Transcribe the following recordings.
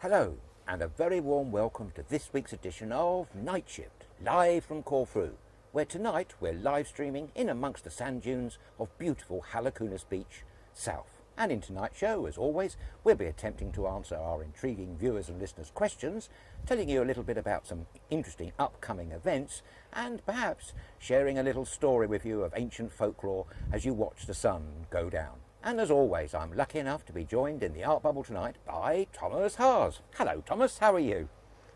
Hello, and a very warm welcome to this week's edition of Nightshift, live from Corfu, where tonight we're live streaming in amongst the sand dunes of beautiful Halikounas beach, south. And in tonight's show, as always, we'll be attempting to answer our intriguing viewers and listeners' questions, telling you a little bit about some interesting upcoming events, and perhaps sharing a little story with you of ancient folklore as you watch the sun go down. And as always, I'm lucky enough to be joined in the art bubble tonight by Thomas Haas. Hello, Thomas. How are you?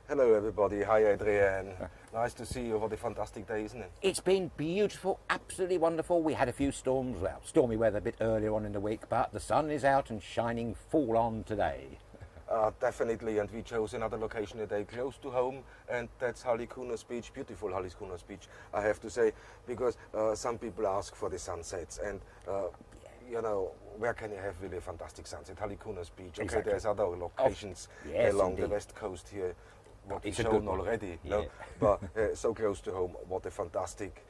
Hello, everybody. Hi, Adrian. Nice to see you. What a fantastic day, isn't it? It's been beautiful, absolutely wonderful. We had a few storms, well, stormy weather a bit earlier on in the week, but the sun is out and shining full on today. Definitely, and we chose another location today close to home, and that's Halikounas Beach, beautiful Halikounas Beach, I have to say, because some people ask for the sunsets, and you know, where can you have really a fantastic sunset? Halikounas Beach. Okay, Exactly. there's other locations yes, along indeed. the west coast here, what It's we've a good shown one. already. Yeah. No? But so close to home, what a fantastic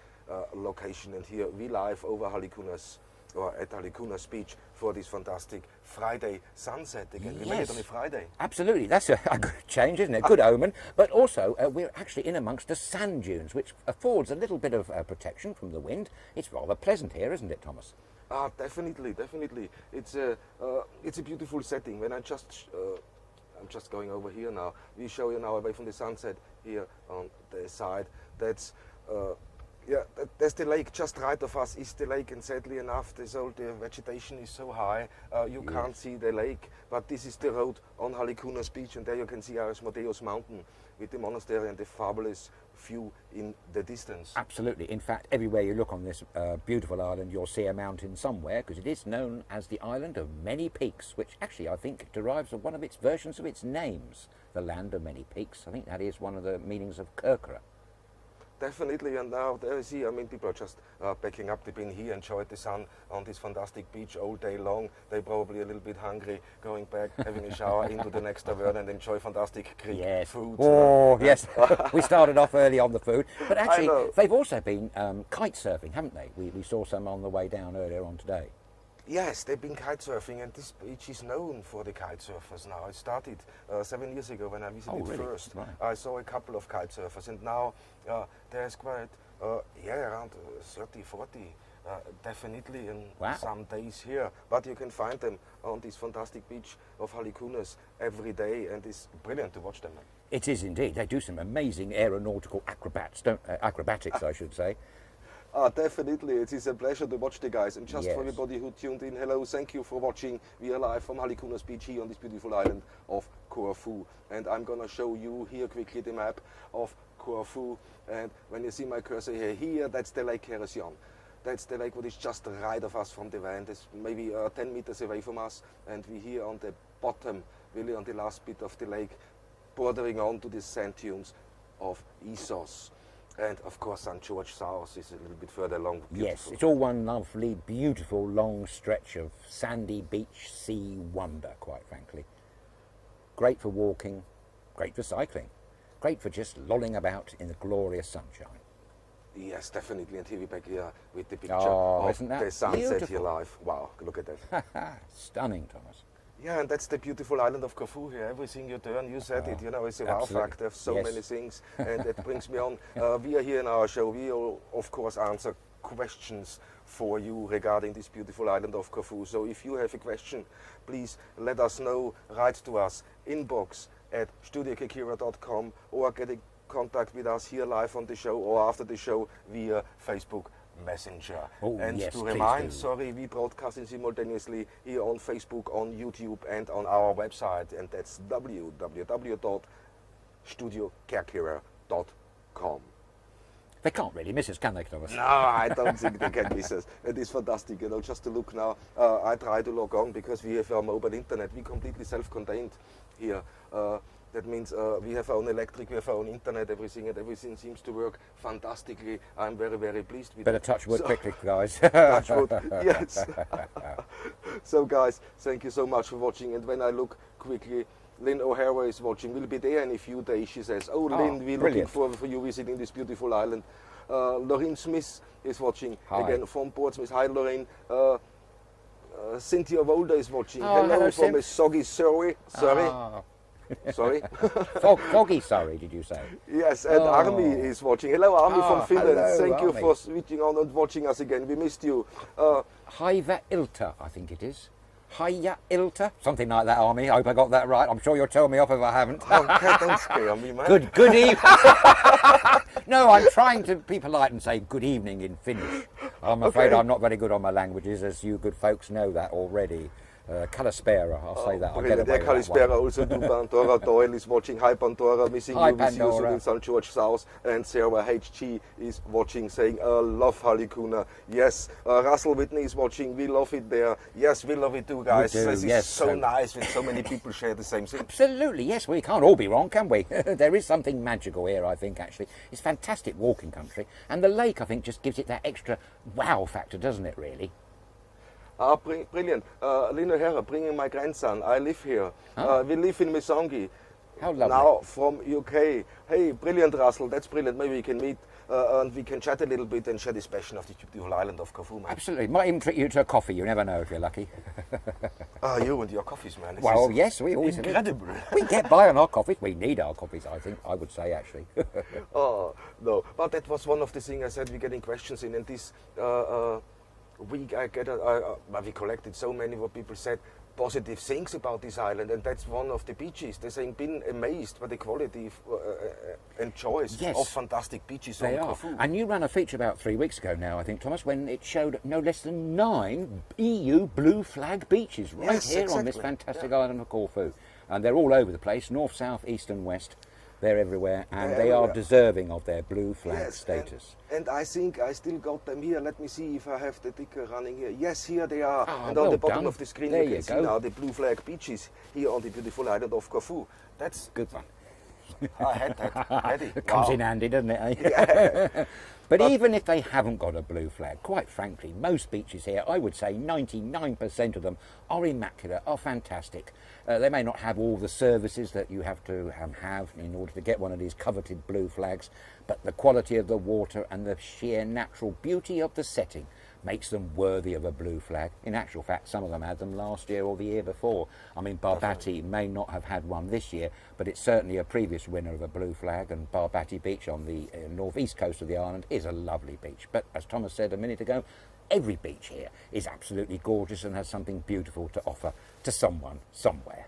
location. And here we live over Halikounas, or at Halikounas Beach, for this fantastic Friday sunset again. We made it on a Friday. Absolutely, that's a good change, isn't it? Good omen. But also, we're actually in amongst the sand dunes, which affords a little bit of protection from the wind. It's rather pleasant here, isn't it, Thomas? Definitely. It's a beautiful setting. When I'm just going over here now. We show you now away from the sunset here on the side. That's there's the lake just right of us is the lake, and sadly enough, the vegetation is so high you can't see the lake. But this is the road on Halikounas Beach, and there you can see Asmodeus Mountain with the monastery and the fabulous view in the distance. Absolutely. In fact, everywhere you look on this beautiful island, you'll see a mountain somewhere, because it is known as the island of many peaks, which actually I think derives from one of its versions of its names, the land of many peaks. I think that is one of the meanings of Kerkyra. Definitely, and now there you see, I mean, people are just packing up. They've been here, enjoyed the sun on this fantastic beach all day long. They're probably a little bit hungry, going back, having a shower into the next tavern and enjoy fantastic Greek food. Oh, yes. We started off early on the food. But actually, know. they've also been kite surfing, haven't they? We saw some on the way down earlier on today. Yes, they've been kite surfing, and this beach is known for the kite surfers now. It started 7 years ago when I visited really? first. Right. I saw a couple of kite surfers, and now there's quite, around 30, 40, definitely in some days here. But you can find them on this fantastic beach of Halikounas every day, and it's brilliant to watch them. It is indeed. They do some amazing aeronautical acrobatics, I should say. Definitely, it is a pleasure to watch the guys. And just for everybody who tuned in, hello, thank you for watching. We are live from Halikounas Beach here on this beautiful island of Corfu. And I'm gonna show you here quickly the map of Corfu. And when you see my cursor here, that's the Lake Hérésion. That's the lake what is just right of us from the van. It's maybe 10 meters away from us. And we're here on the bottom, really on the last bit of the lake, bordering on to the sand dunes of Issos. And of course, St. George South is a little bit further along. Yes, it's all one lovely, beautiful, long stretch of sandy beach sea wonder, quite frankly. Great for walking, great for cycling, great for just lolling about in the glorious sunshine. Yes, definitely. And here we back here with the picture Oh, of isn't that the sunset beautiful? here live. Wow, look at that. Stunning, Thomas. Yeah, and that's the beautiful island of Corfu here. Everything you turn, you said it, you know, it's a wow absolutely. factor of so Yes. many things. And that brings me on. We are here in our show. We will, of course, answer questions for you regarding this beautiful island of Corfu. So if you have a question, please let us know. Write to us, inbox at StudioKerkyra.com, or get in contact with us here live on the show or after the show via Facebook Messenger. Oh, and yes, to please remind, do. sorry, we broadcasting simultaneously here on Facebook, on YouTube, and on our website, and that's www.studiokerkyra.com. They can't really miss us, can they, Thomas? No, I don't think they can miss us. It is fantastic, you know, just to look now. I try to log on because we have our mobile internet. We completely self-contained here. That means we have our own electric, we have our own internet, everything, and everything seems to work fantastically. I'm very, very pleased with Better it. touch wood quickly, guys. Touch wood, yes. So, guys, thank you so much for watching. And when I look quickly, Lynn O'Hara is watching. We'll be there in a few days, she says. Oh, Lynn, we're looking forward for you visiting this beautiful island. Lorraine Smith is watching. Hi. Again from Portsmouth. Hi, Lorraine. Cynthia Volder is watching. Oh, hello, from Sim. a soggy Surrey. Ah, Sorry? Foggy Surrey, did you say? Yes, and Army is watching. Hello, Army from Finland. Hello, Thank you Army. for switching on and watching us again. We missed you. Haiva Ilta, I think it is. Haya Ilta? Something like that, Army. I hope I got that right. I'm sure you'll tell me off if I haven't. Okay, don't scare me, man. Good evening. No, I'm trying to be polite and say good evening in Finnish. I'm afraid I'm not very good on my languages, as you good folks know that already. Kalispera, I'll say that. I'll get away with Kalispera that one. also to Pandora. Doyle is watching. Hi Pandora, missing Hi, you. We see you soon Pandora. in St. George South. And Sarah HG is watching, saying, love Halikuna. Yes, Russell Whitney is watching. We love it there. Yes, we love it too, guys. We do, This is yes. so nice when so many people share the same thing. Absolutely, yes. We can't all be wrong, can we? There is something magical here, I think, actually. It's fantastic walking country. And the lake, I think, just gives it that extra wow factor, doesn't it, really? Brilliant. Lino Herra, bringing my grandson. I live here. Oh. We live in Misongi. How lovely. Now from UK. Hey, brilliant, Russell. That's brilliant. Maybe we can meet and we can chat a little bit and share this passion of the beautiful island of Corfu, man. Absolutely. Might even treat you to a coffee. You never know if you're lucky. You and your coffees, man. This Well, is yes, we always incredible. We get by on our coffees. We need our coffees, I would say, actually. Oh, no. But that was one of the things I said. We're getting questions in, and this week we collected so many what people said positive things about this island, and that's one of the beaches. They're saying been amazed by the quality and choice of fantastic beaches on Corfu. And you ran a feature about 3 weeks ago now, I think, Thomas, when it showed no less than 9 EU blue flag beaches right here on this fantastic island of Corfu. And they're all over the place, north, south, east and west. They're everywhere, and they are deserving of their blue flag status. And I think I still got them here. Let me see if I have the ticker running here. Yes, here they are. And on the bottom of the screen you can see now the blue flag beaches here on the beautiful island of Corfu. That's good one. I had that ready. It comes in handy, doesn't it? Eh? Yeah. But even if they haven't got a blue flag, quite frankly, most beaches here, I would say 99% of them are immaculate, are fantastic. They may not have all the services that you have to have in order to get one of these coveted blue flags, but the quality of the water and the sheer natural beauty of the setting makes them worthy of a blue flag. In actual fact, some of them had them last year or the year before. I mean, Barbati may not have had one this year, but it's certainly a previous winner of a blue flag, and Barbati Beach on the northeast coast of the island is a lovely beach. But as Thomas said a minute ago, every beach here is absolutely gorgeous and has something beautiful to offer to someone, somewhere.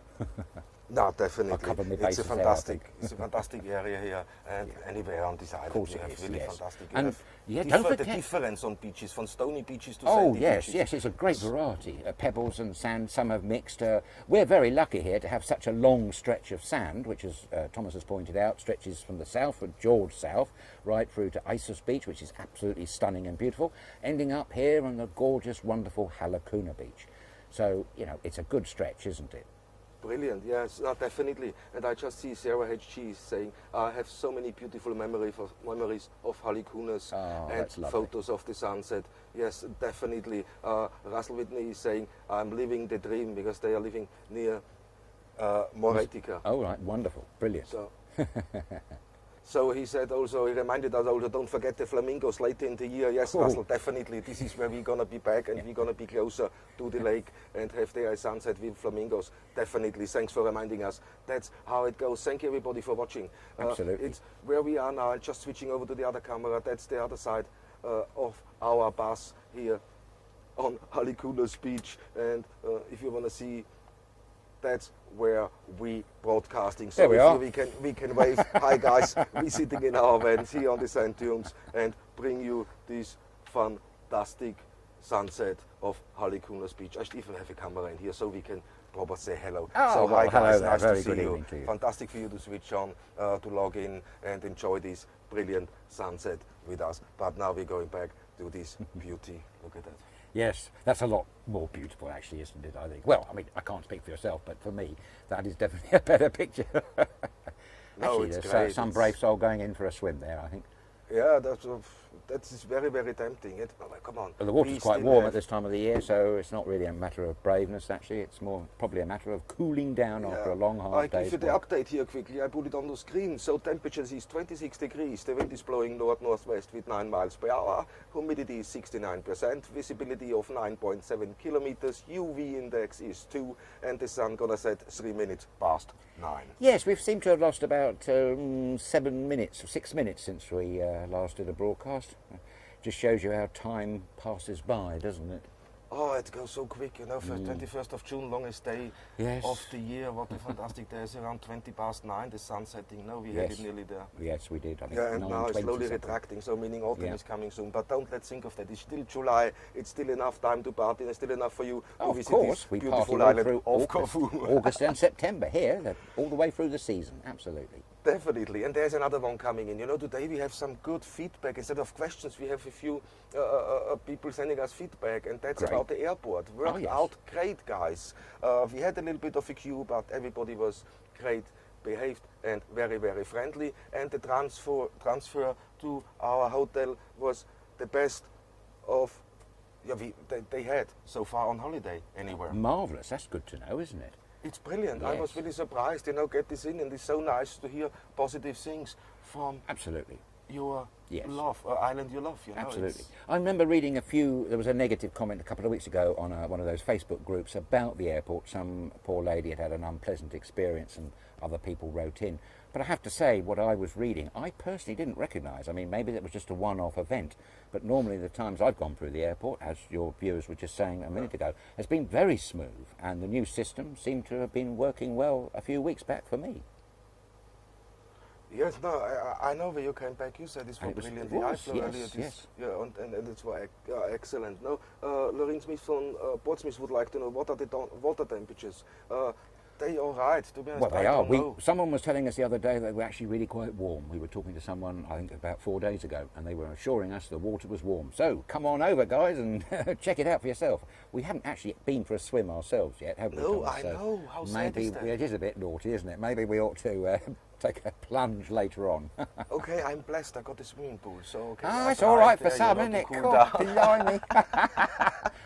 No, definitely. It's a fantastic area here, and anywhere on this island. Of course you have really fantastic. And don't forget the difference on beaches, from stony beaches to sandy beaches. Yes, it's a great variety. Pebbles and sand, some have mixed. We're very lucky here to have such a long stretch of sand, which, as Thomas has pointed out, stretches from the south, from George South, right through to Isis Beach, which is absolutely stunning and beautiful, ending up here on the gorgeous, wonderful Halikounas Beach. So, it's a good stretch, isn't it? Brilliant, yes, definitely. And I just see Sarah HG saying, I have so many beautiful memories of Halikounas and photos of the sunset. Yes, definitely. Russell Whitney is saying, I'm living the dream, because they are living near Moretica. Oh, right, wonderful, brilliant. So he said also, he reminded us also, don't forget the flamingos later in the year. Yes, Russell, definitely. This is where we're going to be back, and we're going to be closer to the lake and have there a sunset with flamingos. Definitely. Thanks for reminding us. That's how it goes. Thank you, everybody, for watching. Absolutely. It's where we are now. Just switching over to the other camera. That's the other side of our bus here on Halikounas Beach. And if you want to see, that's where we broadcasting. So we can wave. Hi guys, we sitting in our vans here on the sand dunes and bring you this fantastic sunset of Halikounas Beach. I should even have a camera in here so we can probably say hello. So hi guys, hello, nice very to see good you. evening to you. Fantastic for you to switch on, to log in and enjoy this brilliant sunset with us. But now we're going back to this beauty. Look at that. Yes, that's a lot more beautiful, actually, isn't it, I think? Well, I mean, I can't speak for yourself, but for me, that is definitely a better picture. No, actually, it's there's great. some brave soul going in for a swim there, I think. Yeah, that is very, very tempting. Come on. Well, the water's quite warm at this time of the year, so it's not really a matter of braveness, actually. It's more probably a matter of cooling down after a long, hard day's I give you the update here quickly. I put it on the screen. So temperature is 26 degrees. The wind is blowing north-northwest with 9 miles per hour. Humidity is 69%. Visibility of 9.7 kilometers. UV index is 2. And the sun gonna set 3 minutes past 9. Yes, we've seemed to have lost about 7 minutes, 6 minutes since we last did a broadcast. Just shows you how time passes by, doesn't it? Oh, it goes so quick, you know, 21st of June, longest day of the year. What a fantastic day. It's around 20 past 9, the sun setting. No, we had it nearly there. Yes, we did. I think and now it's slowly retracting, so meaning autumn is coming soon. But don't let's think of that. It's still July. It's still enough time to party. It's still enough for you to visit this beautiful island of Corfu. August and September here, all the way through the season. Absolutely. Definitely, and there's another one coming in. You know, today we have some good feedback. Instead of questions, we have a few people sending us feedback, and that's about the airport. Worked out great, guys. We had a little bit of a queue, but everybody was great, behaved, and very, very friendly. And the transfer to our hotel was the best of they had so far on holiday anywhere. Marvellous. That's good to know, isn't it? It's brilliant. Yes. I was really surprised, you know, get this in, and it's so nice to hear positive things from your love, island you love. You know, absolutely. I remember reading there was a negative comment a couple of weeks ago on one of those Facebook groups about the airport. Some poor lady had an unpleasant experience and other people wrote in. But I have to say, what I was reading, I personally didn't recognise. I mean, maybe that was just a one-off event, but normally the times I've gone through the airport, as your viewers were just saying a minute ago, has been very smooth, and the new system seemed to have been working well a few weeks back for me. Yes, no, I know when you came back, you said this was brilliant. I flew earlier this, and it's excellent. No, Lorraine Smith from Portsmouth would like to know, what are the water temperatures? They all right, to be honest. Well, they are. Someone was telling us the other day that they were actually really quite warm. We were talking to someone, I think, about 4 days ago, and they were assuring us the water was warm. So, come on over, guys, and check it out for yourself. We haven't actually been for a swim ourselves yet, have we? No, I know. How sad is that? Maybe it is a bit naughty, isn't it? Maybe we ought to take a plunge later on. Okay, I'm blessed. I got a swimming pool, so okay. It's all right for some, isn't it? Blimey.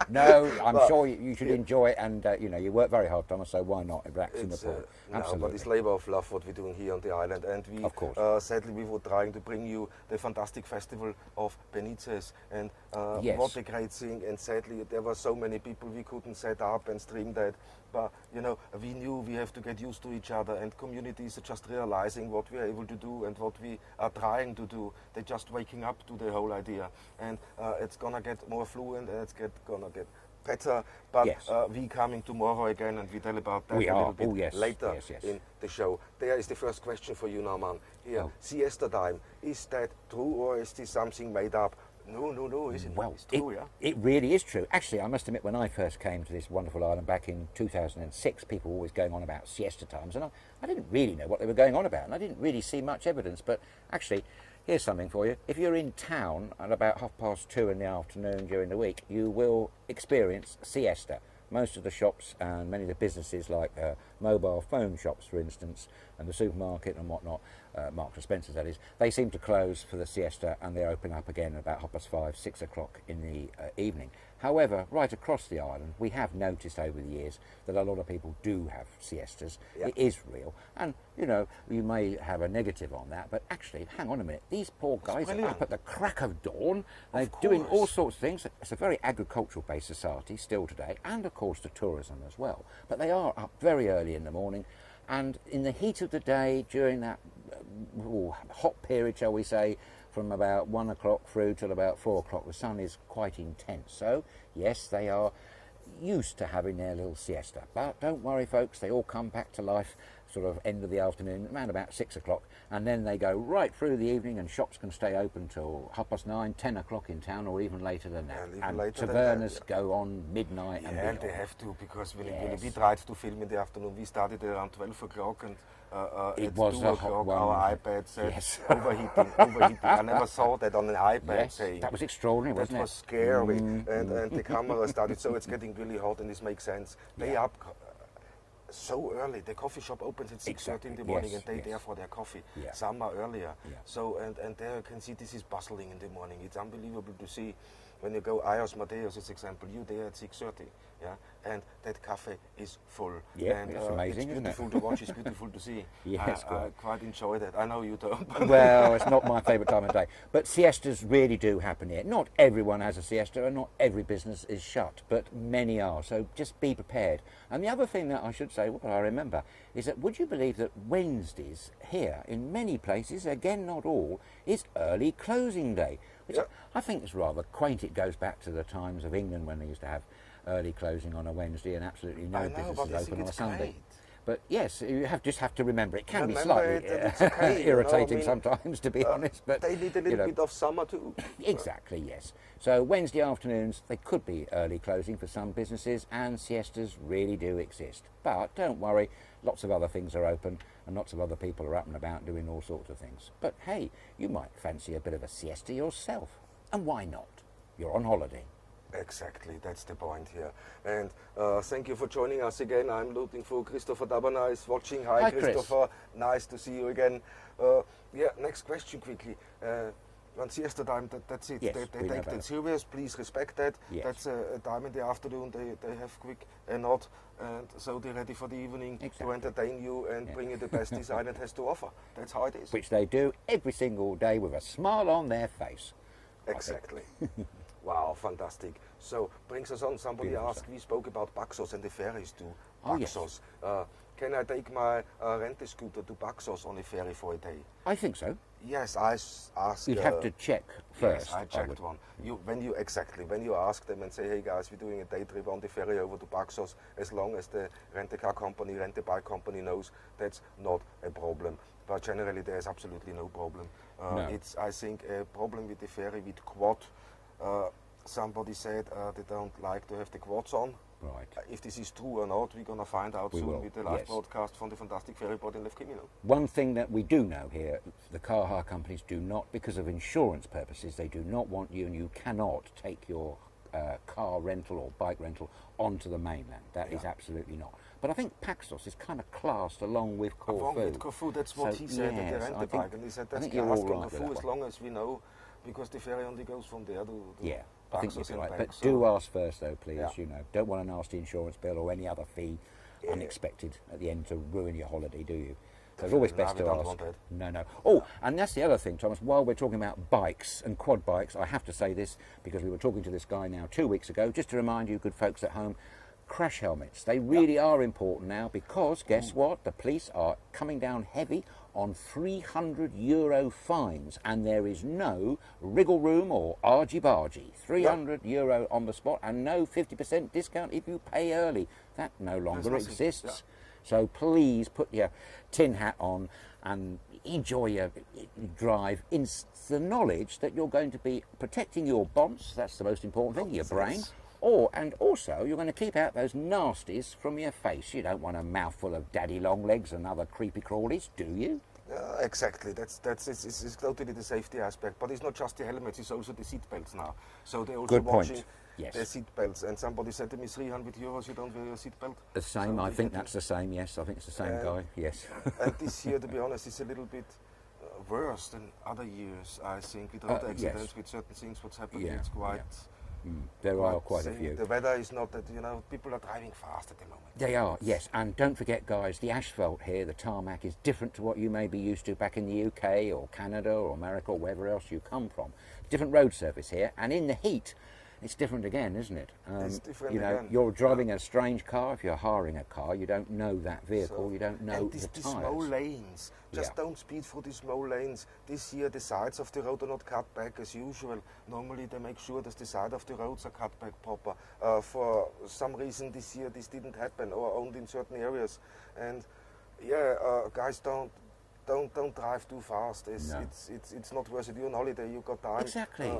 No, I'm sure you should enjoy it, and you work very hard, Thomas. So why not relax in the pool? Absolutely. No, but it's labour of love what we're doing here on the island, and we, of course, sadly, we were trying to bring you the fantastic festival of Benitez, and what a great thing. And sadly, there were so many people we couldn't set up and stream that. But we knew we have to get used to each other, and communities are just realizing what we are able to do and what we are trying to do. They're just waking up to the whole idea, and it's gonna get more fluent, and it's gonna get better. But we coming tomorrow again, and we tell about that a little bit later in the show. There is the first question for you now, man. Here, siesta time. Is that true, or is this something made up? No, isn't it? Well, it's true, it really is true. Actually, I must admit, when I first came to this wonderful island back in 2006, people were always going on about siesta times, and I didn't really know what they were going on about, and I didn't really see much evidence. But actually, here's something for you. If you're in town at about 2:30 in the afternoon during the week, you will experience siesta. Most of the shops and many of the businesses, like mobile phone shops, for instance, and the supermarket and whatnot, Marks & Spencer's that is, they seem to close for the siesta, and they open up again about 5:30, 6 o'clock in the evening. However, right across the island, we have noticed over the years that a lot of people do have siestas. It is real, and you may have a negative on that, but actually, hang on a minute, these poor guys are up at the crack of dawn. They're doing all sorts of things. It's a very agricultural-based society still today, and of course the tourism as well. But they are up very early in the morning, and in the heat of the day, during that hot period, shall we say, from about 1 o'clock through till about 4 o'clock, the sun is quite intense. So, yes, they are used to having their little siesta. But don't worry, folks, they all come back to life sort of end of the afternoon, around about 6 o'clock, and then they go right through the evening, and shops can stay open till 9:30, 10 o'clock in town, or even later than that. And tavernas go on midnight and beyond. They have to, because when we tried to film in the afternoon, we started around 12 o'clock, and it was 2 o'clock, our iPad said overheating. I never saw that on an iPad saying. That was extraordinary, wasn't it? That was scary, and the camera started, so it's getting really hot, and this makes sense. so early. The coffee shop opens at 6:30 in the morning, and they're there for their coffee. Yeah. Some are earlier. Yeah. So and there you can see this is bustling in the morning. It's unbelievable to see. When you go Ios Mateos, as example, you there at 6:30, yeah, and that cafe is full. Yeah, and, it's amazing, it's beautiful isn't it? to watch. It's beautiful to see. Yes, I quite enjoy that. I know you don't. Well, it's not my favourite time of day. But siestas really do happen here. Not everyone has a siesta and not every business is shut, but many are. So just be prepared. And the other thing that I should say, what I remember, is that would you believe that Wednesdays here, in many places, again not all, is early closing day. Which I think is rather quaint. It goes back to the times of England when they used to have early closing on a Wednesday and absolutely no businesses open on a Sunday. Great. But yes, you just have to remember it can be Remember slightly irritating sometimes, to be honest. But they need a little bit of summer too. Exactly, yes. So Wednesday afternoons, they could be early closing for some businesses, and siestas really do exist. But don't worry, lots of other things are open and lots of other people are up and about doing all sorts of things. But hey, you might fancy a bit of a siesta yourself. And why not? You're on holiday. Exactly, that's the point here. And thank you for joining us again. I'm looking for Christopher Dabana is watching. Hi Christopher, nice to see you again. Next question quickly. On siesta time, that's it. Yes, they take that serious. Please respect that. Yes. That's a time in the afternoon. They have quick and nod, and so they're ready for the evening to entertain you and bring you the best design it has to offer. That's how it is. Which they do every single day with a smile on their face. Exactly. Wow, fantastic. So brings us on. Somebody asked. We spoke about Paxos and the ferries to Paxos. Can I take my rental scooter to Paxos on a ferry for a day? I think so. Yes, I asked. You'd have to check first. Yes, I checked one. When you ask them and say, hey guys, we're doing a day trip on the ferry over to Paxos, as long as the rent-a-car company, rent-a-bike company knows, that's not a problem. But generally, there is absolutely no problem. No. It's, I think, a problem with the ferry with quad. Somebody said they don't like to have the quads on. Right. If this is true or not, we're going to find out soon with the live broadcast from the fantastic ferry port in Lefkimino. One thing that we do know here, the car hire companies do not, because of insurance purposes, they do not want you, and you cannot take your car rental or bike rental onto the mainland. That is absolutely not. But I think Paxos is kind of classed along with Corfu. Along with Corfu, that's what he said at the rent-a-bike. And he said that's classed on Corfu as long as we know, because the ferry only goes from there to I think you'd be right. But so do ask first, though, please. You know, don't want a nasty insurance bill or any other fee unexpected at the end to ruin your holiday, do you? So it's always best to ask. No. Oh, and that's the other thing, Thomas. While we're talking about bikes and quad bikes, I have to say this because we were talking to this guy now 2 weeks ago. Just to remind you, good folks at home, crash helmets. They really are important now because guess what? The police are coming down heavy on €300 fines, and there is no wriggle room or argy-bargy. €300 on the spot, and no 50% discount if you pay early. That no longer exists. So please put your tin hat on and enjoy your drive in the knowledge that you're going to be protecting your bonds. That's the most important thing, your brain. And also, you're going to keep out those nasties from your face. You don't want a mouthful of daddy long legs and other creepy crawlies, do you? Exactly. It's totally the safety aspect. But it's not just the helmets; it's also the seat belts now. So they're also watching their seat belts. And somebody said to me, €300, you don't wear your seat belt. The same. So I think that's the same. Yes, I think it's the same guy. Yes. And this year, to be honest, is a little bit worse than other years. I think with road accidents, with certain things, what's happening, it's quite. There are quite a few. The weather is not that, people are driving fast at the moment. They are, yes. And don't forget, guys, the asphalt here, the tarmac, is different to what you may be used to back in the UK or Canada or America or wherever else you come from. Different road surface here. And in the heat, it's different again, isn't it? It's different again. You're driving a strange car. If you're hiring a car, you don't know that vehicle. You don't know the these small lanes. Just don't speed through these small lanes. This year, the sides of the road are not cut back as usual. Normally, they make sure that the side of the roads are cut back proper. For some reason, this year, this didn't happen, or only in certain areas. And guys, don't drive too fast. It's not worth it. You're on holiday, you got time. Exactly.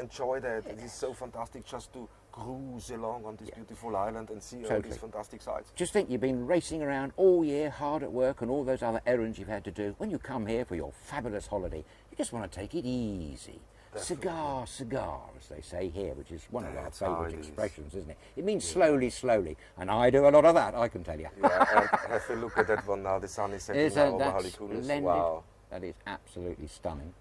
Enjoy that. It is so fantastic just to cruise along on this beautiful island and see all these fantastic sights. Just think, you've been racing around all year, hard at work, and all those other errands you've had to do. When you come here for your fabulous holiday, you just want to take it easy. cigar, as they say here, which is one of our That's how favourite it is. expressions, isn't it? It means slowly, slowly, and I do a lot of that, I can tell you. Yeah, and have a look at that one now. The sun is setting now over That's Halikounas. splendid. Wow. That is absolutely stunning.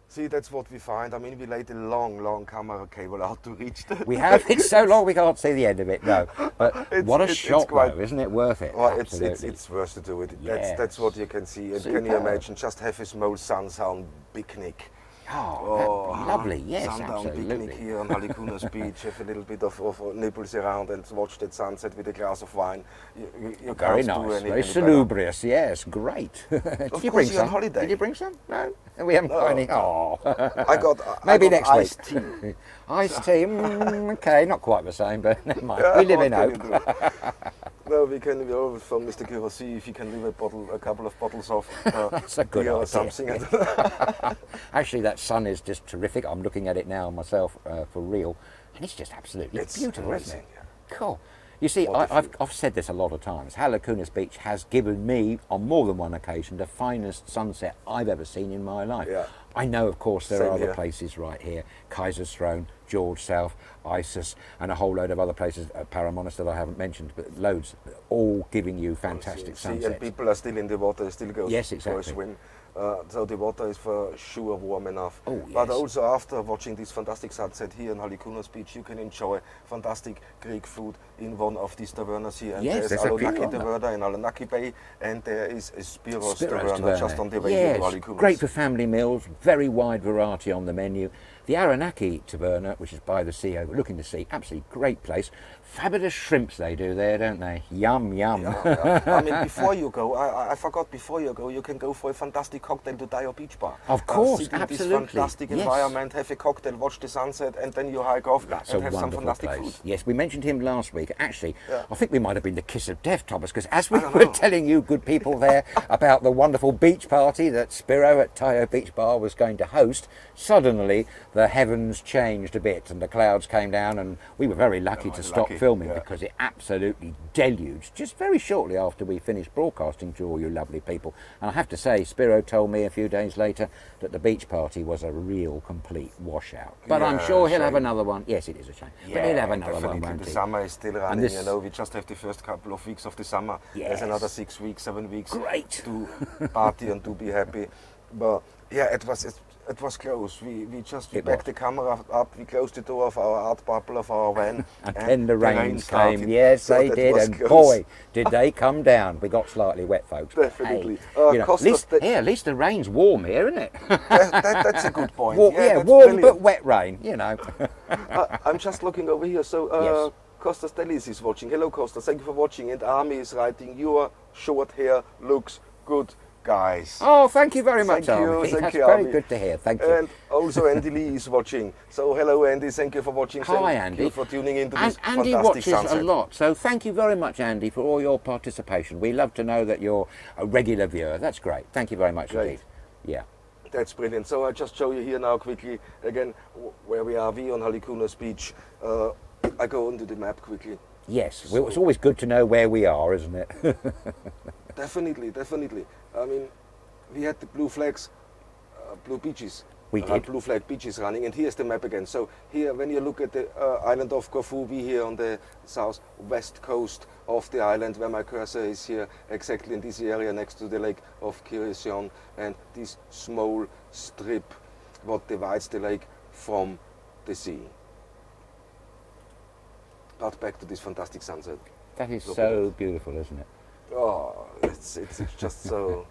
See, that's what we find. I mean, we laid a long camera cable out to reach that. We have. It's so long we can't see the end of it, no. But what a shot, quite, though, isn't it? Worth it. Well, absolutely. it's worth to do it. Yes. That's what you can see. And can you Superb. imagine just have a small sundown picnic? Oh, lovely, yes, Sundown absolutely. picnic here on Halikounas Beach, have a little bit of nibbles around and watch that sunset with a glass of wine. You Very can't do nice, any very better. salubrious, yes, great. Did you bring you're on some? holiday. Did you bring some? No? We haven't got any. Oh. Maybe I got next iced week. tea. Iced tea, okay, not quite the same, but never mind. We live in hope. No, we always from Mr. Kerkyra see if he can leave a couple of bottles of That's a good beer or idea. something. Actually, that sun is just terrific. I'm looking at it now myself for real, and it's just absolutely beautiful, amazing, isn't it? yeah. Cool. You see, I've said this a lot of times. Halikounas Beach has given me, on more than one occasion, the finest sunset I've ever seen in my life. Yeah. I know, of course, there Same are other here. places right here, Kaiser's Throne, George South, Isis, and a whole load of other places, Paramonas that I haven't mentioned, but loads, all giving you fantastic See, sunsets. and people are still in the water, still go Yes, for a exactly. swim. So the water is for sure warm enough. Oh, But yes. also after watching this fantastic sunset here in Halikounas Beach, you can enjoy fantastic Greek food in one of these tavernas here. And Yes, there's there's a few Alonaki on that. Taverna in Alanaki Bay, and there is a Spiros Spiros Taverna just on the way yes, to Halikounas. great for family meals, very wide variety on the menu. The Aranaki Taverna, which is by the sea, overlooking the sea, absolutely great place. Fabulous shrimps they do there, don't they? Yum, yum. Yeah. I mean, before you go, I forgot, before you go, you can go for a fantastic cocktail to Dio Beach Bar. Of course, sit in absolutely. this fantastic Yes. environment, have a cocktail, watch the sunset, and then you hike off That's and a have some wonderful fantastic place. food. Yes, we mentioned him last week. Actually, Yeah. I think we might have been the kiss of death, Thomas, because as we don't were know. telling you good people there about the wonderful beach party that Spiro at Tayo Beach Bar was going to host, suddenly the heavens changed a bit and the clouds came down, and we were very lucky to stop lucky, filming yeah. because it absolutely deluged just very shortly after we finished broadcasting to all you lovely people. And I have to say, Spiro told me a few days later that the beach party was a real complete washout. But I'm Yeah, sure he'll have shame. another one. Yes, it is a shame. But he'll have another definitely. one, won't The he? summer is still running, this- you know, we just have the first couple of weeks of the summer. Yes. There's another 6 weeks, 7 weeks Great. to party and to be happy. But yeah, it was close. We It backed was. the camera up, we closed the door of our art bubble of our van. And then the rains started. came. Yes, So they that did. was And close. boy, did they come down. We got slightly wet, folks. but Definitely. Hey, you know, Costas, at least the rain's warm here, isn't it? That's a good point. that's warm brilliant. but wet rain, you know. I'm just looking over here. So Yes. Costas Delis is watching. Hello, Costas. Thank you for watching. And Army is writing, your short hair looks good, guys. Oh, thank you very much, Thank you, Army. thank That's you, very Army. good to hear. Thank you. And also Andy Lee is watching. So hello, Andy. Thank you for watching. Hi, Thank Andy. you for tuning into And this Andy fantastic watches sunset. a lot, so thank you very much, Andy, for all your participation. We love to know that you're a regular viewer. That's great. Thank you very much Great. indeed. Yeah. That's brilliant. So I'll just show you here now quickly again where we are. We on Halikounas Beach. I go onto the map quickly. Yes, well, it's always good to know where we are, isn't it? Definitely, definitely. I mean, we had the blue flags, blue beaches. We did. Blue flag beaches running, and here's the map again. So here, when you look at the island of Corfu, we here on the southwest coast of the island, where my cursor is here, exactly in this area next to the lake of Kirision, and this small strip what divides the lake from the sea. But back to this fantastic sunset. That is Look so beautiful, isn't it? Oh, it's just so,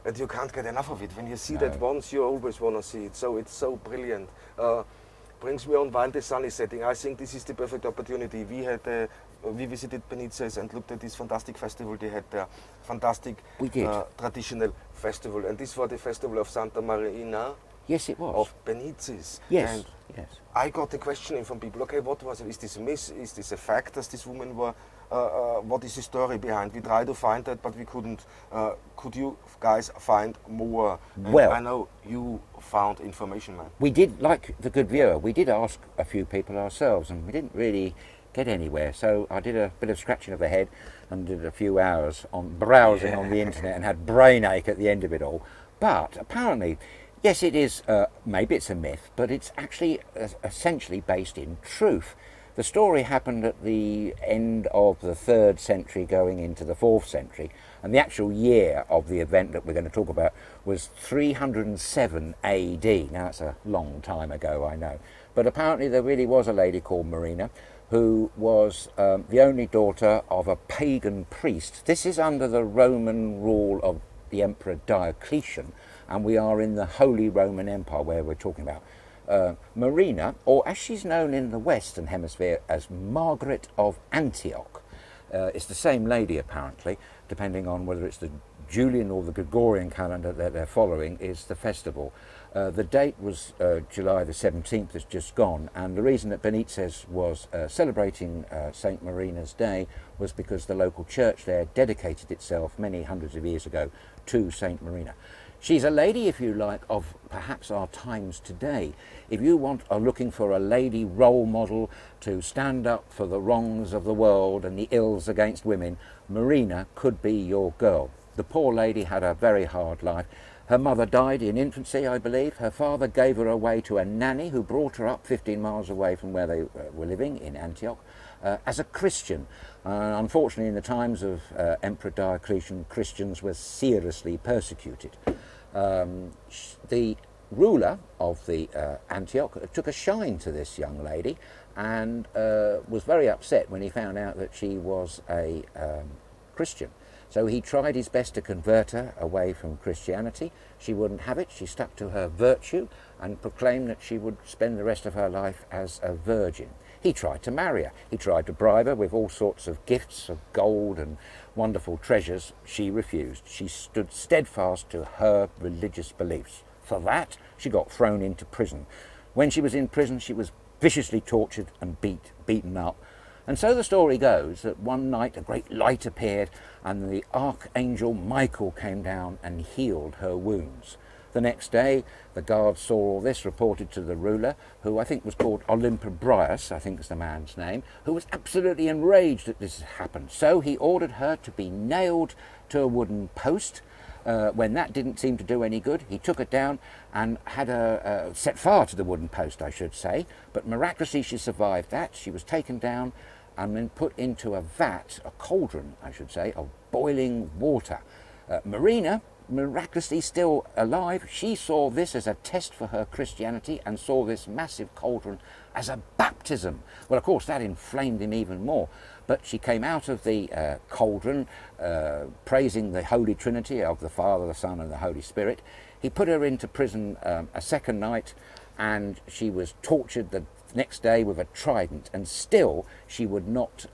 and you can't get enough of it. When you see that once, you always want to see it. So it's so brilliant. Brings me on while the sun is setting. I think this is the perfect opportunity. We visited Benitez and looked at this fantastic festival they had there. Fantastic We did. Traditional festival. And this was the festival of Santa Marina Yes, it was. of Benitez. yes, And yes. I got the questioning from people, okay, what was it? Is this a myth? Is this a fact, as this woman were? What is the story behind? We tried to find that, but we couldn't. Could you guys find more? And Well- I know you found information, man. We did, like the good viewer, we did ask a few people ourselves and we didn't really get anywhere. So I did a bit of scratching of the head and did a few hours on browsing on the internet and had brain ache at the end of it all. But apparently Yes, it is. Maybe it's a myth, but it's actually essentially based in truth. The story happened at the end of the 3rd century going into the 4th century, and the actual year of the event that we're going to talk about was 307 AD. Now, that's a long time ago, I know. But apparently there really was a lady called Marina who was the only daughter of a pagan priest. This is under the Roman rule of the Emperor Diocletian, and we are in the Holy Roman Empire where we're talking about. Marina, or as she's known in the Western Hemisphere as Margaret of Antioch. It's the same lady apparently, depending on whether it's the Julian or the Gregorian calendar that they're following, is the festival. The date was July the 17th, has just gone, and the reason that Benitez was celebrating St. Marina's Day was because the local church there dedicated itself many hundreds of years ago to St. Marina. She's a lady, if you like, of perhaps our times today. If you are looking for a lady role model to stand up for the wrongs of the world and the ills against women, Marina could be your girl. The poor lady had a very hard life. Her mother died in infancy, I believe. Her father gave her away to a nanny who brought her up 15 miles away from where they were living in Antioch as a Christian. Unfortunately, in the times of Emperor Diocletian, Christians were seriously persecuted. The ruler of the Antioch took a shine to this young lady and was very upset when he found out that she was a Christian. So he tried his best to convert her away from Christianity. She wouldn't have it. She stuck to her virtue and proclaimed that she would spend the rest of her life as a virgin. He tried to marry her. He tried to bribe her with all sorts of gifts of gold and wonderful treasures. She refused. She stood steadfast to her religious beliefs. For that, she got thrown into prison. When she was in prison, she was viciously tortured and beaten up. And so the story goes that one night a great light appeared and the archangel Michael came down and healed her wounds. The next day, the guards saw all this, reported to the ruler, who I think was called Olympibryus, I think is the man's name, who was absolutely enraged that this had happened. So he ordered her to be nailed to a wooden post. When that didn't seem to do any good, he took her down and had her set fire to the wooden post, I should say. But miraculously she survived that. She was taken down and then put into a vat, a cauldron, I should say, of boiling water. Marina, miraculously still alive, she saw this as a test for her Christianity and saw this massive cauldron as a baptism. Well, of course, that inflamed him even more. But she came out of the cauldron, praising the Holy Trinity of the Father, the Son, and the Holy Spirit. He put her into prison a second night, and she was tortured the next day with a trident, and still she would not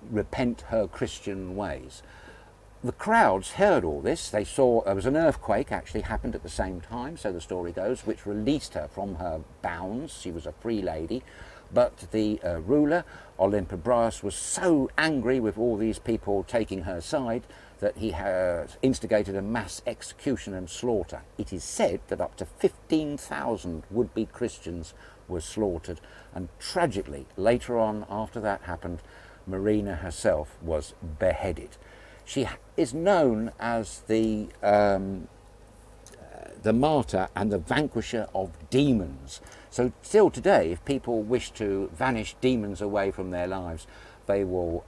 repent her Christian ways. The crowds heard all this. They saw there was an earthquake actually happened at the same time, so the story goes, which released her from her bounds. She was a free lady. But the ruler, Olympibryus, was so angry with all these people taking her side that he has instigated a mass execution and slaughter. It is said that up to 15,000 would-be Christians were slaughtered, and tragically, later on, after that happened, Marina herself was beheaded. She is known as the martyr and the vanquisher of demons. So still today, if people wish to vanish demons away from their lives, they will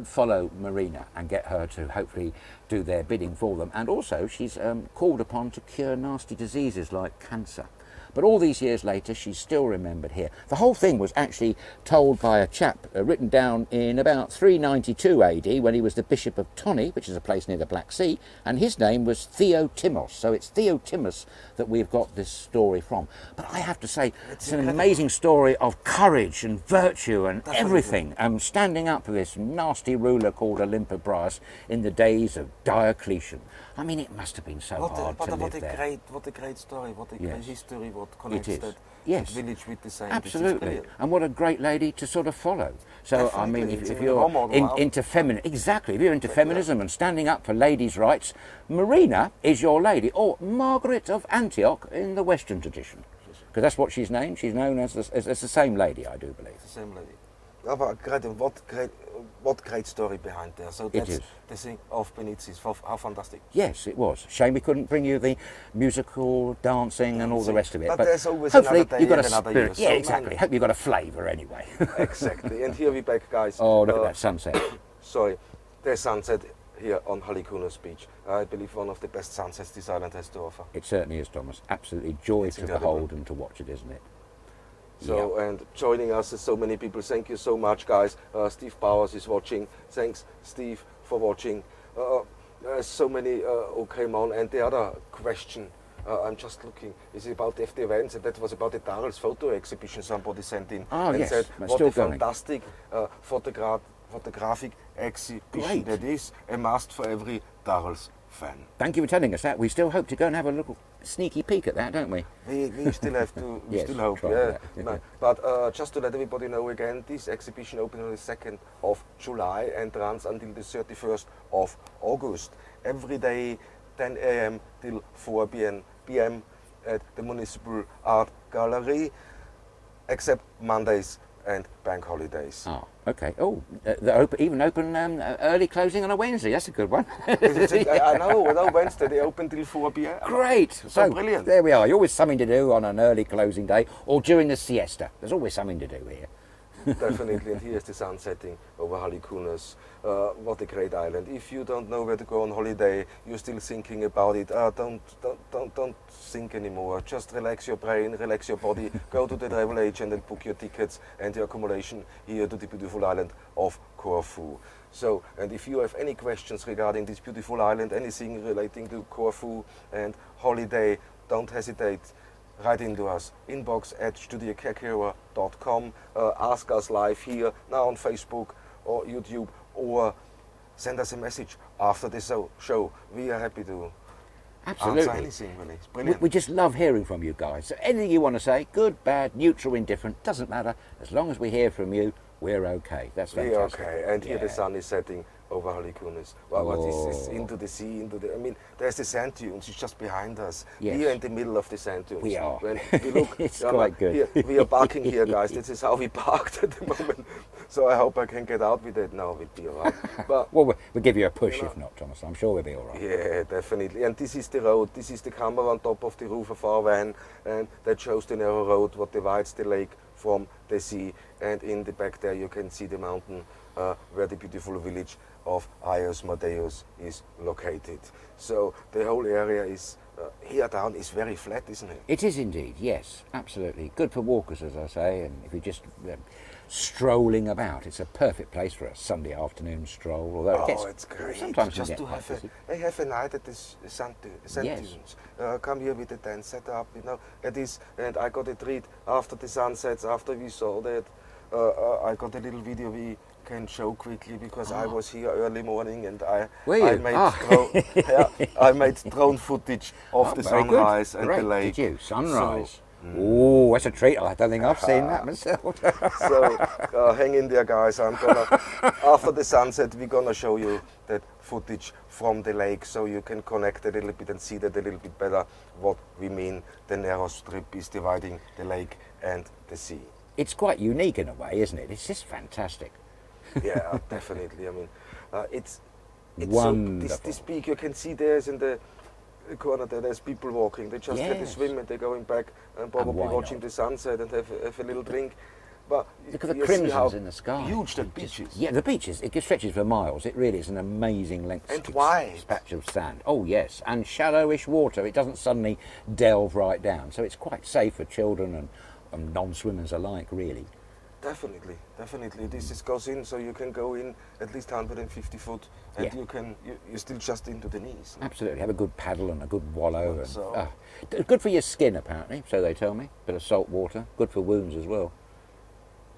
follow Marina and get her to hopefully do their bidding for them. And also she's called upon to cure nasty diseases like cancer. But all these years later, she's still remembered here. The whole thing was actually told by a chap written down in about 392 AD when he was the Bishop of Toni, which is a place near the Black Sea, and his name was Theotimos. So it's Theotimos that we've got this story from. But I have to say, it's an amazing story of courage and virtue and everything. Standing up for this nasty ruler called Olympibryus in the days of Diocletian. I mean, it must have been so hard to live there. What a great story, what a great history, what connects that village with the same. Absolutely, and what a great lady to sort of follow. So, definitely. I mean, if you're into feminism, exactly, if you're into feminism and standing up for ladies' rights, Marina is your lady, or Margaret of Antioch in the Western tradition, because that's what she's named. She's known as the same lady, I do believe. The same lady. What great story behind there. So that's the thing of Benizzi's. How fantastic. Yes, it was. Shame we couldn't bring you the musical, dancing and all the rest of it. But there's always hopefully another day you've got and a another spirit. year. Yeah, So, exactly. Hope you've got a flavour anyway. Exactly. And here we're back, guys. Oh, look at that sunset. Sorry. There's sunset here on Halikounas Beach. I believe one of the best sunsets this island has to offer. It certainly is, Thomas. Absolutely joy to behold and to watch it, isn't it? So, and joining us is so many people. Thank you so much, guys. Steve Powers is watching. Thanks, Steve, for watching. So many who came on. And the other question, I'm just looking, is about the events, and that was about the Darrell's photo exhibition somebody sent in. Oh, and yes. said, That's what still a going. fantastic photographic exhibition that is. A must for every Darrell's fan. Thank you for telling us that. We still hope to go and have a little sneaky peek at that, don't we? We still have to, Yes, still hope, try yeah. that. But just to let everybody know again, this exhibition opened on the 2nd of July and runs until the 31st of August. Every day, 10 a.m. till 4 p.m. at the Municipal Art Gallery, except Mondays and bank holidays. Oh, okay. Oh, they're even open early closing on a Wednesday. That's a good one. I know, on Wednesday they open till 4 p.m. Great. So brilliant. There we are. You're always something to do on an early closing day or during the siesta. There's always something to do here. Definitely, and here's the sun setting over Halikounas. What a great island. If you don't know where to go on holiday, you're still thinking about it, don't think anymore. Just relax your brain, relax your body, go to the travel agent and book your tickets and your accommodation here to the beautiful island of Corfu. So, and if you have any questions regarding this beautiful island, anything relating to Corfu and holiday, don't hesitate. Write into us, inbox at StudioKerkyra.com, ask us live here, now on Facebook or YouTube, or send us a message after the show. We are happy to Absolutely. answer anything, really. It's brilliant. We just love hearing from you guys. So anything you want to say, good, bad, neutral, indifferent, doesn't matter. As long as we hear from you, we're okay. That's fantastic. We're okay, and here the sun is setting over Halikounas. Wow, what is into the sea, I mean, there's the sand dunes, it's just behind us. Yes. We are in the middle of the sand dunes. We are. When we look, It's quite good. Here, we are parking here, guys. This is how we parked at the moment. So I hope I can get out with it now. We'll be all right. But, well, we'll give you a push if not, Thomas. I'm sure we'll be all right. yeah, definitely. And this is the road. This is the camera on top of the roof of our van, and that shows the narrow road what divides the lake from the sea. And in the back there you can see the mountain where the beautiful village of Ios Madeus is located. So the whole area is here down is very flat, isn't it? It is indeed, yes, absolutely. Good for walkers, as I say, and if you're just strolling about, it's a perfect place for a Sunday afternoon stroll. Although it's great. Sometimes just you to get have a night at the sand dunes. Come here with the tent set up, you know. It is, and I got a treat after the sunsets. After we saw that, I got a little video we can show quickly because I was here early morning and I made drone footage of the sunrise and the lake. Did you? Sunrise. Oh, that's a treat. I don't think I've seen that myself. So hang in there, guys. I'm gonna after the sunset we're gonna show you that footage from the lake so you can connect a little bit and see that a little bit better what we mean. The narrow strip is dividing the lake and the sea. It's quite unique in a way, isn't it? It's just fantastic. Yeah, definitely. I mean, it's wonderful. So this peak you can see there's in the corner there's people walking. They just had a swim and they're going back and probably watching the sunset and have a little drink. But look at the crimsons in the sky. Huge the beaches. Yeah, the beaches. It stretches for miles. It really is an amazing length. And wide. Patch of sand. Oh yes, and shallowish water. It doesn't suddenly delve right down, so it's quite safe for children and non-swimmers alike, really. Definitely. This goes in, so you can go in at least 150 foot, and you're still just into the knees. Absolutely, have a good paddle and a good wallow. And, good for your skin, apparently, so they tell me. Bit of salt water, good for wounds as well.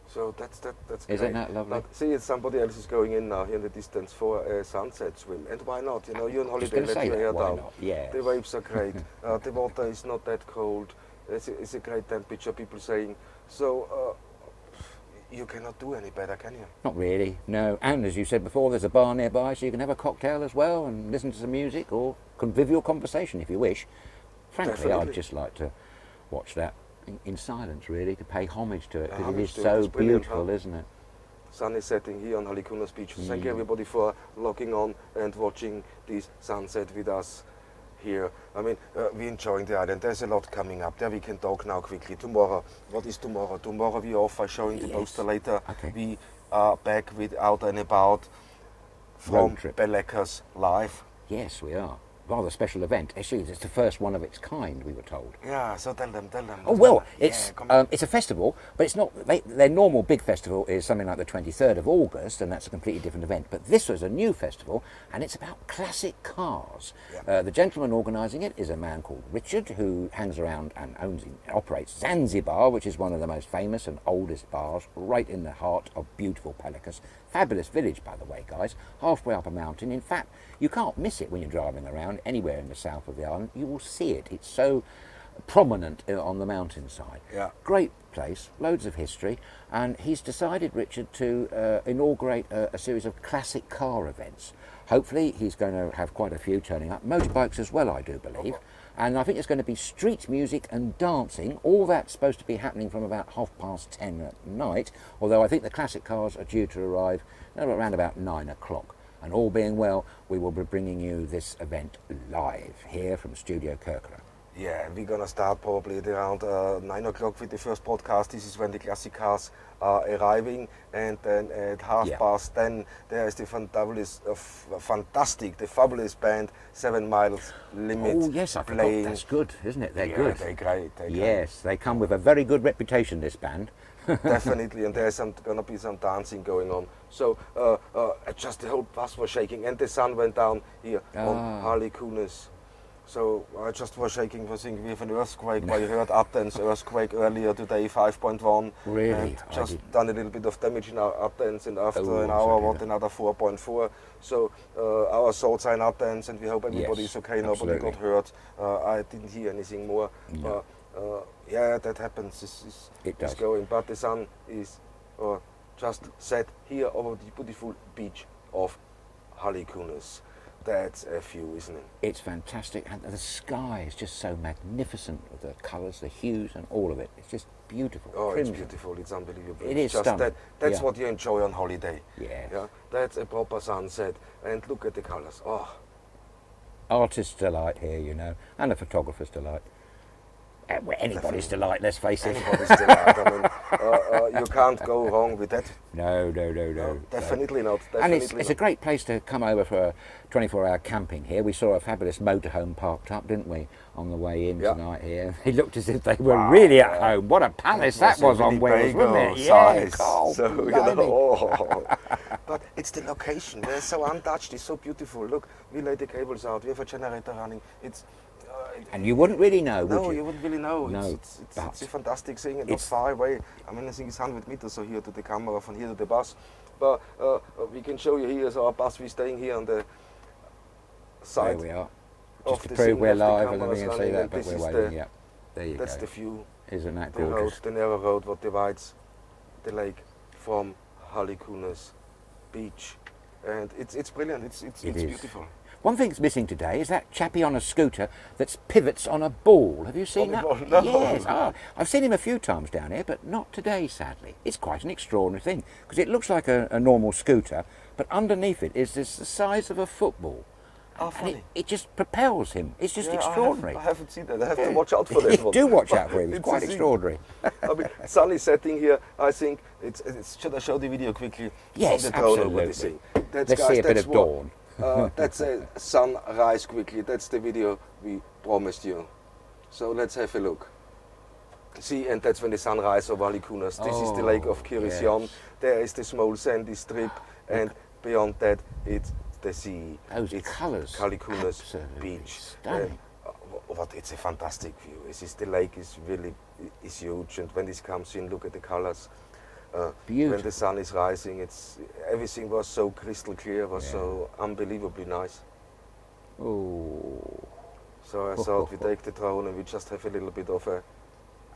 So that's Isn't that lovely? But see, somebody else is going in now here in the distance for a sunset swim, and why not? You know, you're on holiday, let your hair down. Yeah. The waves are great. The water is not that cold. It's a great temperature. People saying so. You cannot do any better, can you? Not really, no. And as you said before, there's a bar nearby, so you can have a cocktail as well and listen to some music or convivial conversation if you wish. Frankly, Definitely. I'd just like to watch that in silence, really, to pay homage to it, because it is homage to it. so It's brilliant, beautiful, isn't it? sun is setting here on Halikounas Beach. Thank you everybody for logging on and watching this sunset with us here. I mean, we're enjoying the island. There's a lot coming up. There we can talk now quickly. Tomorrow, what is tomorrow? Tomorrow we're off. I'm showing the poster later. Okay. We are back with Out and About from Belekers live. Yes, we are. Rather special event. Actually, it's the first one of its kind, we were told. Yeah, so tell them. Oh, well, it's a festival, but it's not, their normal big festival is something like the 23rd of August, and that's a completely different event. But this was a new festival, and it's about classic cars. Yeah. The gentleman organising it is a man called Richard, who hangs around and operates Zanzibar, which is one of the most famous and oldest bars, right in the heart of beautiful Pelikas. Fabulous village, by the way, guys, halfway up a mountain. In fact, you can't miss it when you're driving around anywhere in the south of the island. You will see it. It's so prominent on the mountainside. Yeah. Great place, loads of history, and he's decided, Richard, to inaugurate a series of classic car events. Hopefully he's going to have quite a few turning up, motorbikes as well, I do believe. And I think it's going to be street music and dancing. All that's supposed to be happening from about 10:30 at night, although I think the classic cars are due to arrive around about 9 o'clock. And all being well, we will be bringing you this event live here from StudioKerkyra. Yeah, we're going to start probably at around 9 o'clock with the first broadcast. This is when the classic cars are arriving, and then at 10:30 there is the fabulous band 7 Miles Limit. Oh yes, I forgot. That's good, isn't it? They're good. They're great. Yes, they come with a very good reputation, this band. Definitely, and there's going to be some dancing going on. So just the whole bus was shaking, and the sun went down here on Halikounas. So I just was shaking for thinking we have an earthquake. I heard Athens earthquake earlier today, 5.1. Really? And just done a little bit of damage in Athens, and after an hour, another 4.4. So our thoughts are in Athens, and we hope everybody is okay. Nobody got hurt. I didn't hear anything more. No. Yeah, that happens. It's going, but the sun is just set here over the beautiful beach of Halikounas. That's a view, isn't it? It's fantastic, and the sky is just so magnificent with the colours, the hues, and all of it. It's just beautiful. Oh, Crimson. It's beautiful. It's unbelievable. It is just stunning. That's what you enjoy on holiday. Yes. Yeah. That's a proper sunset, and look at the colours. Oh. Artist's delight here, you know, and a photographer's delight. Anybody's delight, let's face it. Anybody's delight. I mean, you can't go wrong with that. No. Definitely not. And it's a great place to come over for a 24-hour camping here. We saw a fabulous motorhome parked up, didn't we, on the way in tonight here. It looked as if they were really at home. What a palace that was on wheels, wasn't it? Yeah, so, you know, but it's the location. We're so untouched. It's so beautiful. Look, we laid the cables out. We have a generator running. And you wouldn't really know, would you? No, you wouldn't really know. No, it's a fantastic thing, and it's far away. I mean, I think it's 100 meters or here to the camera, from here to the bus. But we can show you here is our bus. We're staying here on the side. There we are. Just to prove we're live, and then you can see that, but we're waiting. Yeah, there you go. That's the view. Isn't that gorgeous? gorgeous? The narrow road what divides the lake from Halikounas Beach, and it's brilliant. It's beautiful. One thing that's missing today is that chappie on a scooter that pivots on a ball. Have you seen that? No. Yes. I've seen him a few times down here, but not today, sadly. It's quite an extraordinary thing, because it looks like a normal scooter, but underneath it is the size of a football. Oh, funny. It just propels him. It's just extraordinary. I haven't seen that. I have to watch out for that one. Do watch out for him. It's quite extraordinary. I mean, sun is setting here. I think should I show the video quickly? Yes, absolutely. Let's see a bit of dawn. That's a sunrise quickly. That's the video we promised you. So let's have a look. See, and that's when the sun rises over Halikounas. This is the lake of Kirision. Yes. There is the small sandy strip, and beyond that it's the sea. Those colours. Halikounas Beach. Stunning. It's a fantastic view. The lake is really huge, and when this comes in, look at the colours. When the sun is rising, everything was so crystal clear, was so unbelievably nice. Oh. So I thought we take the drone and we just have a little bit of a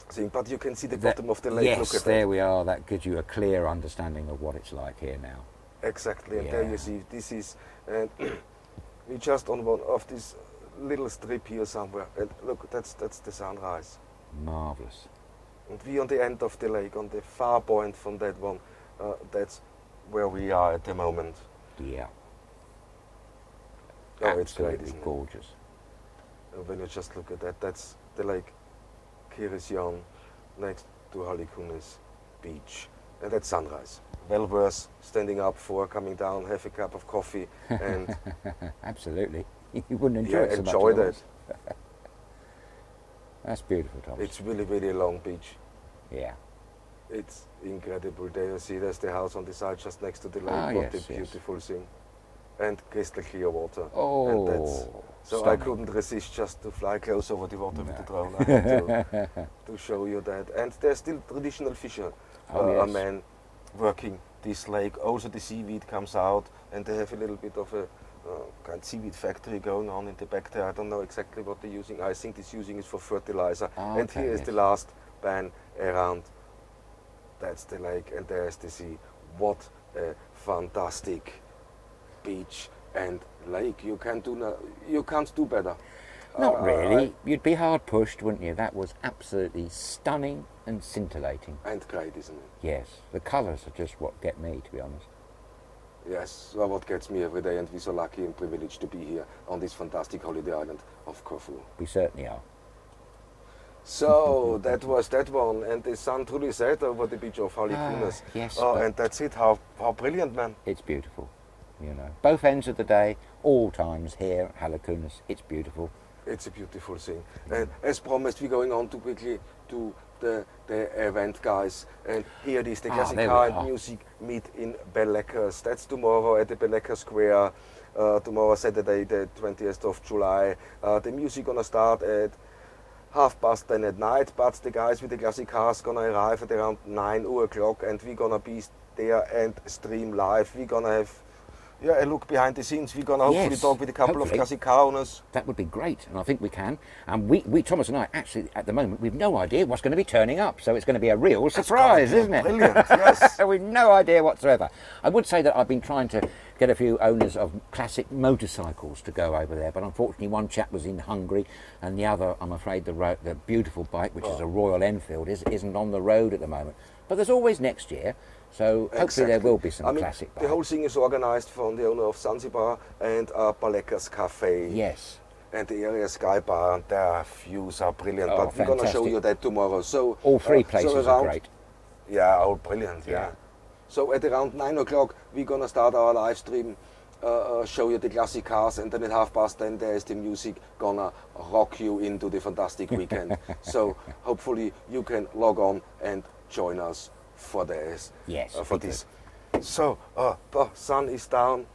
thing. But you can see the bottom of the lake. Yes, look at there that. we are. That gives you a clear understanding of what it's like here now. Exactly, and there you see, this is, and we just on one of this little strip here somewhere. And look, that's the sunrise. Marvellous. And we on the end of the lake, on the far point from that one, that's where we are at the moment. Yeah. Oh, Absolutely it's great, isn't gorgeous. When you just look at that, that's the Lake Kirisian next to Halikounas beach, and that's sunrise. Well worth standing up for, coming down, have a cup of coffee, and absolutely, you wouldn't enjoy it so enjoy much. that. That's beautiful, Thomas. It's really, really long beach. Yeah. It's incredible. There you see, there's the house on the side just next to the lake. Ah, what yes, a beautiful thing. And crystal clear water. Oh, and that's, so stunning. I couldn't resist just to fly close over the water with the drone. I had to show you that. And there's still traditional fisher, a man working this lake. Also the seaweed comes out, and they have a little bit of a kind of seaweed factory going on in the back there. I don't know exactly what they're using. I think this using is for fertilizer. Oh, and here is the last band around. That's the lake, and there's the sea. What a fantastic beach and lake. You can't do better. Not really. You'd be hard pushed, wouldn't you? That was absolutely stunning and scintillating. And great, isn't it? Yes. The colours are just what get me, to be honest. Yes, well, what gets me every day, and we're so lucky and privileged to be here on this fantastic holiday island of Corfu. We certainly are. So that was that one, and the sun truly set over the beach of Halikounas. Yes. And that's it. How brilliant, man! It's beautiful, you know. Both ends of the day, all times here at Halikounas. It's beautiful. It's a beautiful thing. And as promised, we're going on too quickly to the event, guys. And here it is, the classic car and music meet in Beleckers. That's tomorrow at the Beleckers Square. Tomorrow, Saturday, the 20th of July. The music gonna start at 10:30 at night, but the guys with the classic cars gonna arrive at around 9 o'clock, and we're gonna be there and stream live. We're gonna have a look behind the scenes. We're gonna hopefully talk with a couple of classic car owners. That would be great, and I think we can. And we Thomas and I, actually, at the moment, we've no idea what's going to be turning up, so it's going to be a real surprise, isn't it? Brilliant, yes. We've no idea whatsoever. I would say that I've been trying to get a few owners of classic motorcycles to go over there, but unfortunately one chap was in Hungary, and the other, I'm afraid, the beautiful bike, which is a Royal Enfield, isn't on the road at the moment. But there's always next year. So hopefully there will be some classic bikes. The whole thing is organised from the owner of Zanzibar and Beleckers Cafe. Yes. And the area Sky Bar, and their views are brilliant. Oh, but we're going to show you that tomorrow. So all three places are great. Yeah, all brilliant. Yeah. So at around 9 o'clock we're going to start our live stream. Show you the classic cars, and then at 10:30 there is the music gonna rock you into the fantastic weekend. So hopefully you can log on and join us for this. Yes. For this. So the sun is down,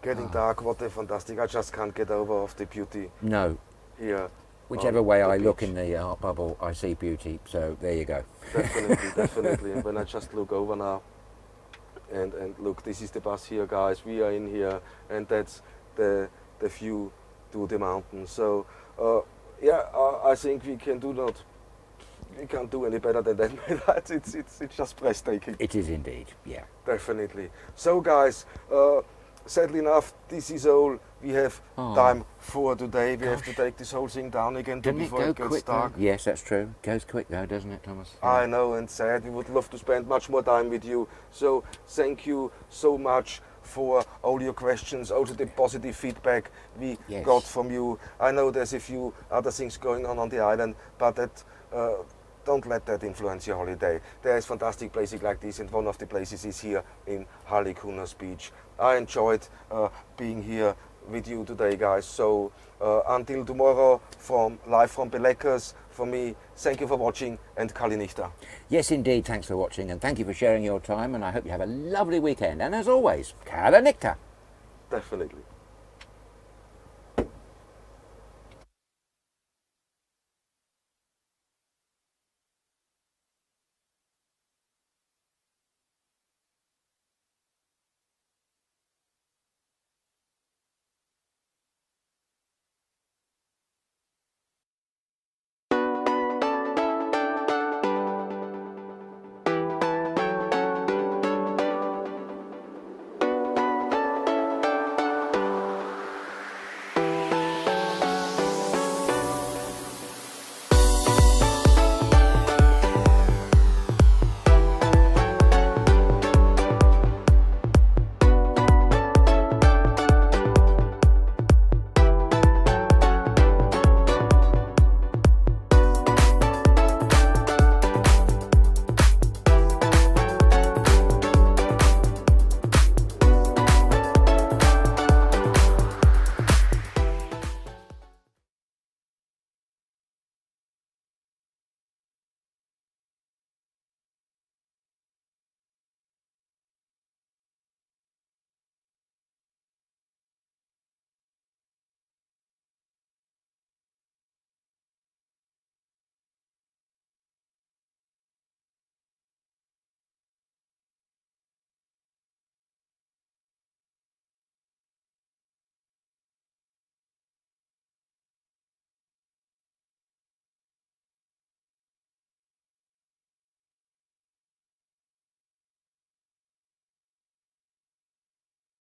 getting dark. What a fantastic! I just can't get over of the beauty. No. Here. Whichever way I look in the art bubble, I see beauty. So there you go. Definitely, definitely. And when I just look over now, and look, this is the bus here, guys. We are in here, and that's the view to the mountain. So I think we can't do any better than that. It's just breathtaking. It is indeed, yeah. Definitely. So guys, sadly enough, this is all we have time for today. We have to take this whole thing down again before it gets dark. Yes, that's true. Goes quick though, doesn't it, Thomas? Yeah. I know, and sad. We would love to spend much more time with you. So thank you so much for all your questions, also the positive feedback we got from you. I know there's a few other things going on the island, but that don't let that influence your holiday. There is fantastic places like this, and one of the places is here in Halikounas Beach. I enjoyed being here with you today, guys. So until tomorrow, live from Beleckers, for me, thank you for watching, and Kali Nichta. Yes, indeed, thanks for watching, and thank you for sharing your time, and I hope you have a lovely weekend. And as always, Kali Nichta. Definitely.